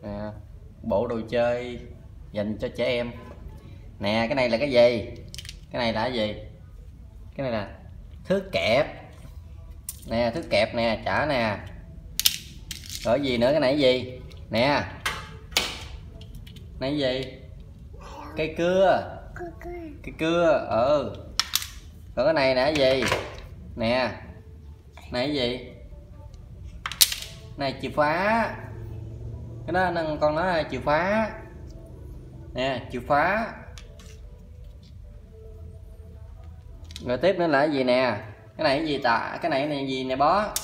nè, bộ đồ chơi dành cho trẻ em nè. Cái này là cái gì? Cái này là cái gì? Cái này là thước kẹp nè, thước kẹp nè, chả nè. Rồi gì nữa? Cái này cái gì nè? Này cái gì? Cây cưa. Cây cưa. Rồi cái này là cái gì nè? Này cái gì? Này chìa khóa. Cái đó con nói là chìa khóa nè, chìa khóa. Rồi tiếp nữa là cái gì nè? Cái này cái gì ta? Cái này gì nè bó?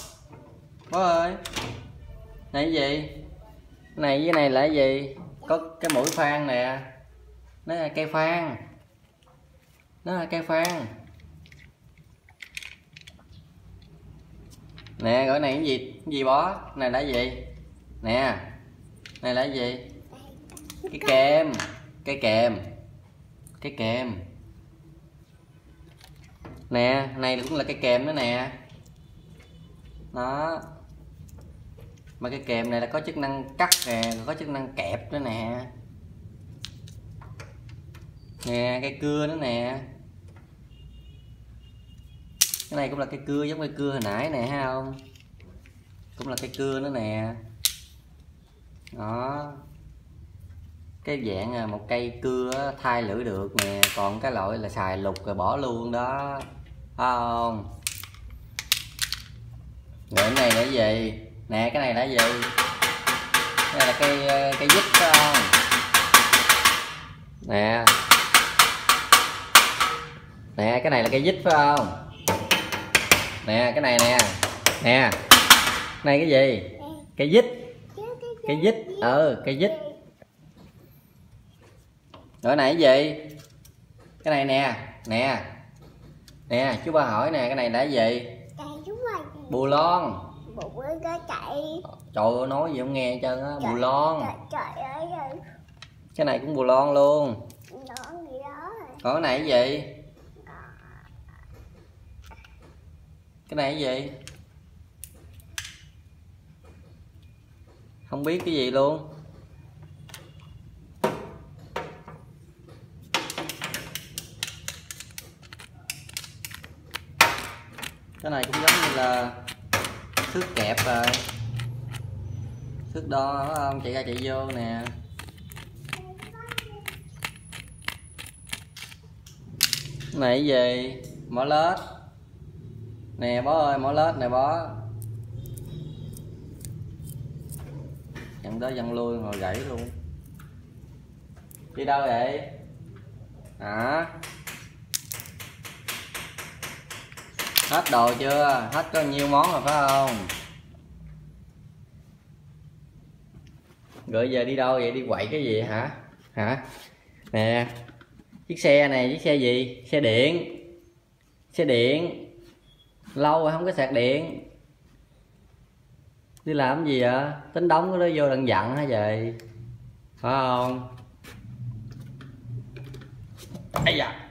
Bó ơi, này cái gì? Cái này với này là cái gì? Có cái mũi khoan nè, nó là cây khoan, nó là cây khoan nè. Rồi này cái gì? Cái gì bó? Cái này là cái gì nè? Này là cái gì? Cái kềm. Cái kềm. Cái kềm nè. Này cũng là cái kềm nữa nè. Đó. Mà cái kềm này là có chức năng cắt nè, có chức năng kẹp nữa nè. Nè, cái cưa nữa nè. Cái này cũng là cái cưa giống cái cưa hồi nãy nè, thấy không? Cũng là cái cưa nữa nè. Đó. Cái dạng một cây cưa thay lưỡi được nè, còn cái loại là xài lục rồi bỏ luôn đó, phải không? Rồi cái này là cái gì nè? Cái này là cái gì? Cái này là cây vít phải không nè? Nè, cái này là cây vít phải không nè? Cái này nè, nè, này cái gì? Cây vít. Cây vít. Cây vít. Rồi này cái gì? Cái này nè, nè, nè, chú ba hỏi nè, cái này là cái gì? Bù lon. Trời ơi, nói gì không nghe hết trơn á. Bù lon. Cái này cũng bù lon luôn. Còn cái này cái gì? Cái này cái gì? Không biết cái gì luôn. Cái này cũng giống như là thước kẹp rồi, thước đo phải không? Chạy ra chạy vô nè. Cái này cái gì? Mỏ lết nè bó ơi, mỏ lết nè bó. Dặn đó dặn lui rồi gãy luôn. Đi đâu vậy hả? Hết đồ chưa? Hết có nhiêu món rồi phải không? Rồi giờ đi đâu vậy? Đi quậy cái gì hả? Hả? Nè, chiếc xe này, chiếc xe gì? Xe điện. Xe điện. Lâu rồi không có sạc điện. Đi làm cái gì vậy? Tính đóng cái đó vô đặng dặn hả vậy? Phải không? Ây da.